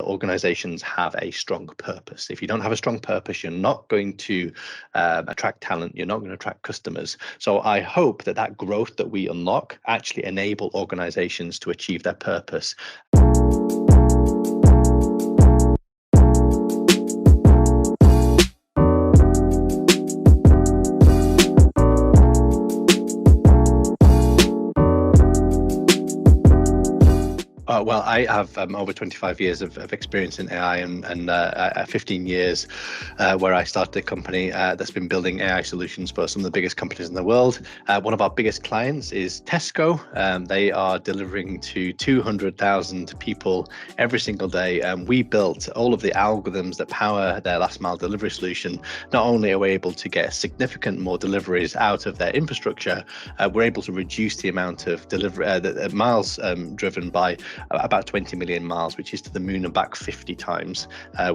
organizations have a strong purpose. If you don't have a strong purpose, you're not going to attract talent, you're not going to attract customers. So I hope that that growth that we unlock actually enable organizations to achieve their purpose. Well, I have over 25 years of experience in AI and 15 years where I started a company that's been building AI solutions for some of the biggest companies in the world. One of our biggest clients is Tesco. They are delivering to 200,000 people every single day. We built all of the algorithms that power their last mile delivery solution. Not only are we able to get significant more deliveries out of their infrastructure, we're able to reduce the amount of miles driven by about 20 million miles, which is to the moon and back 50 times.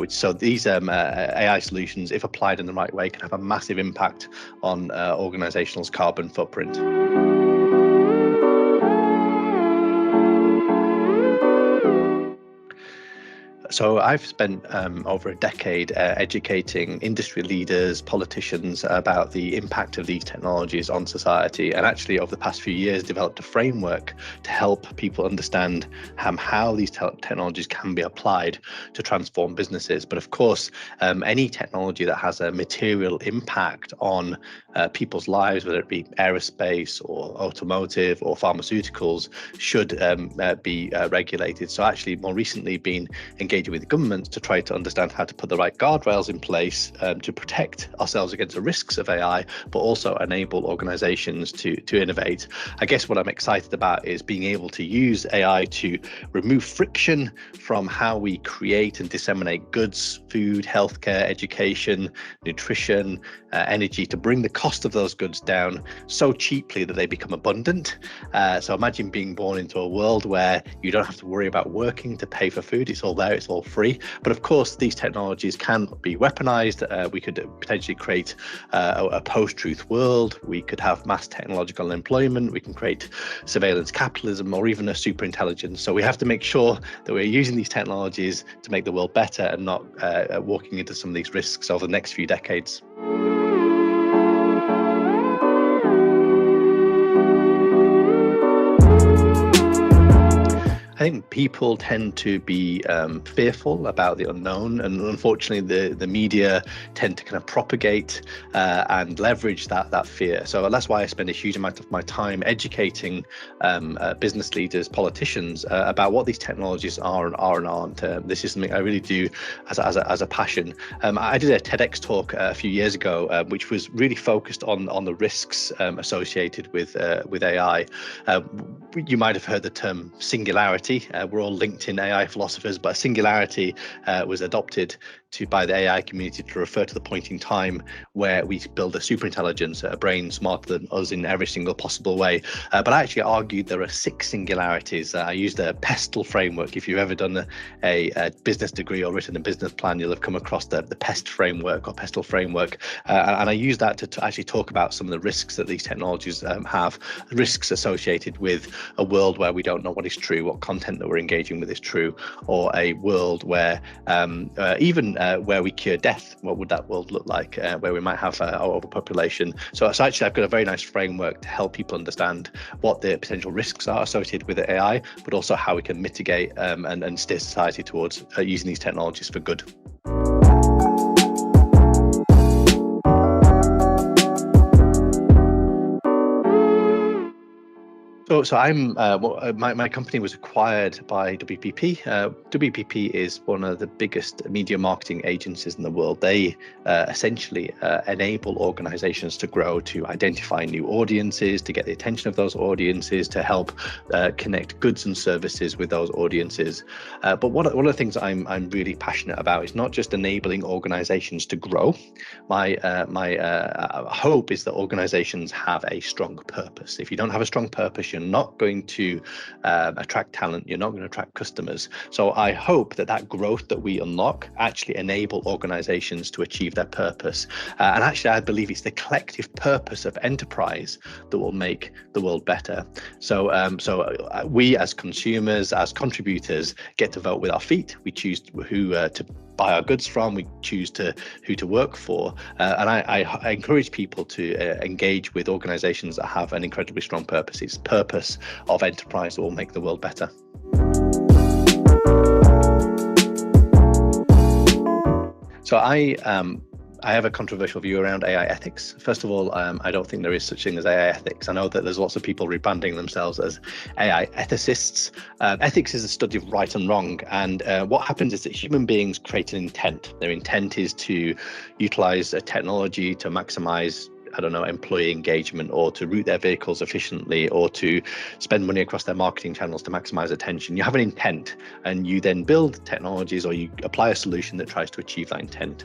So these AI solutions, if applied in the right way, can have a massive impact on organization's carbon footprint. So I've spent over a decade educating industry leaders, politicians about the impact of these technologies on society, and actually over the past few years developed a framework to help people understand how these technologies can be applied to transform businesses. But of course, any technology that has a material impact on people's lives, whether it be aerospace or automotive or pharmaceuticals, should be regulated. So actually more recently been engaging with governments to try to understand how to put the right guardrails in place to protect ourselves against the risks of AI, but also enable organizations to innovate. I guess what I'm excited about is being able to use AI to remove friction from how we create and disseminate goods, food, healthcare, education, nutrition, energy, to bring the cost of those goods down so cheaply that they become abundant. So imagine being born into a world where you don't have to worry about working to pay for food. It's all there, it's all free. But of course, these technologies can be weaponized. We could potentially create a post-truth world. We could have mass technological employment. We can create surveillance capitalism or even a super intelligence. So we have to make sure that we're using these technologies to make the world better and not walking into some of these risks over the next few decades. I think people tend to be fearful about the unknown, and unfortunately the media tend to kind of propagate and leverage that fear. So that's why I spend a huge amount of my time educating business leaders, politicians about what these technologies are and aren't. This is something I really do as a passion. I did a TEDx talk a few years ago, which was really focused on the risks associated with AI. You might have heard the term singularity. We're all LinkedIn AI philosophers, but singularity was adopted by the AI community to refer to the point in time where we build a super intelligence, a brain smarter than us in every single possible way. But I actually argued there are 6 singularities. I used a PESTLE framework. If you've ever done a business degree or written a business plan, you'll have come across the PEST framework or PESTLE framework. And I use that to actually talk about some of the risks that these technologies have, risks associated with a world where we don't know what is true, what content that we're engaging with is true, or a world where even where we cure death, what would that world look like, where we might have overpopulation. So actually I've got a very nice framework to help people understand what the potential risks are associated with AI, but also how we can mitigate and steer society towards using these technologies for good. So I'm my company was acquired by WPP. WPP is one of the biggest media marketing agencies in the world. They essentially enable organizations to grow, to identify new audiences, to get the attention of those audiences, to help connect goods and services with those audiences. But one of the things I'm really passionate about is not just enabling organizations to grow. My hope is that organizations have a strong purpose. If you don't have a strong purpose, you're not going to attract talent, you're not going to attract customers. So I hope that growth that we unlock actually enable organizations to achieve their purpose. And actually, I believe it's the collective purpose of enterprise that will make the world better. So we as consumers, as contributors, get to vote with our feet. We choose who to buy our goods from, we choose who to work for, and I encourage people to engage with organizations that have an incredibly strong purpose. It's purpose of enterprise that will make the world better. So I have a controversial view around AI ethics. First of all, I don't think there is such thing as AI ethics. I know that there's lots of people rebranding themselves as AI ethicists. Ethics is a study of right and wrong. And what happens is that human beings create an intent. Their intent is to utilize a technology to maximize, I don't know, employee engagement, or to route their vehicles efficiently, or to spend money across their marketing channels to maximize attention. You have an intent, and you then build technologies, or you apply a solution that tries to achieve that intent.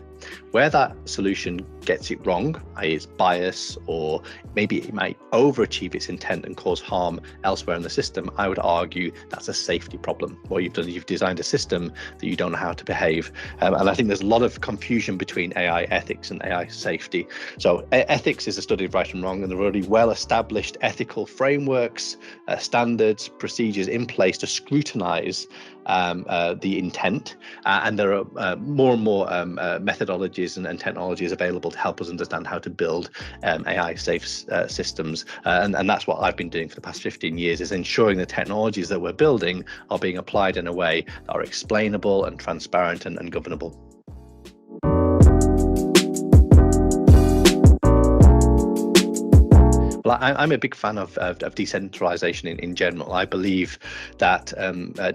Where that solution gets it wrong, i.e. it's bias, or maybe it might overachieve its intent and cause harm elsewhere in the system, I would argue that's a safety problem. What you've done is you've designed a system that you don't know how to behave. And I think there's a lot of confusion between AI ethics and AI safety. So ethics is a study of right and wrong, and there are already well-established ethical frameworks, standards, procedures in place to scrutinize the intent, and there are more and more methodologies and technologies available to help us understand how to build AI safe systems, and that's what I've been doing for the past 15 years, is ensuring the technologies that we're building are being applied in a way that are explainable and transparent and governable. Well, I'm a big fan of decentralization in general. I believe that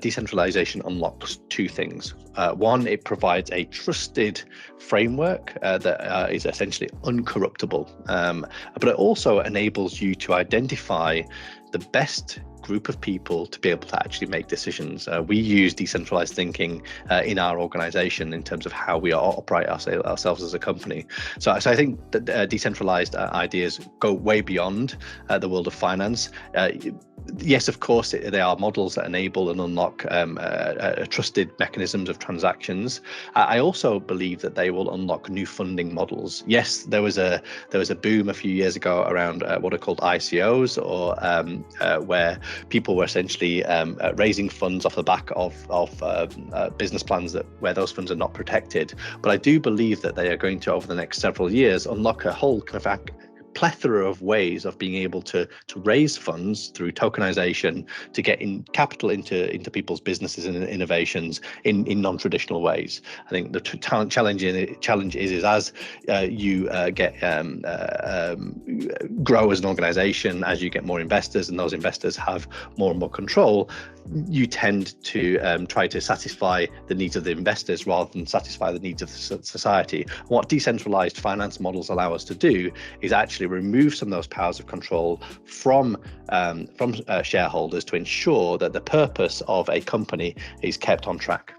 decentralization unlocks two things. One, it provides a trusted framework that is essentially uncorruptible, but it also enables you to identify the best group of people to be able to actually make decisions. We use decentralized thinking in our organization in terms of how we operate ourselves as a company. So I think that decentralized ideas go way beyond the world of finance. Yes, of course, they are models that enable and unlock trusted mechanisms of transactions. I also believe that they will unlock new funding models. Yes, there was a boom a few years ago around what are called ICOs, or where people were essentially raising funds off the back of business plans where those funds are not protected. But I do believe that they are going to, over the next several years, unlock a whole kind of plethora of ways of being able to raise funds through tokenization to get in capital into people's businesses and innovations in non-traditional ways. I think the challenge is as you grow as an organization, as you get more investors, and those investors have more and more control, you tend to try to satisfy the needs of the investors rather than satisfy the needs of society. What decentralized finance models allow us to do is actually remove some of those powers of control from shareholders to ensure that the purpose of a company is kept on track.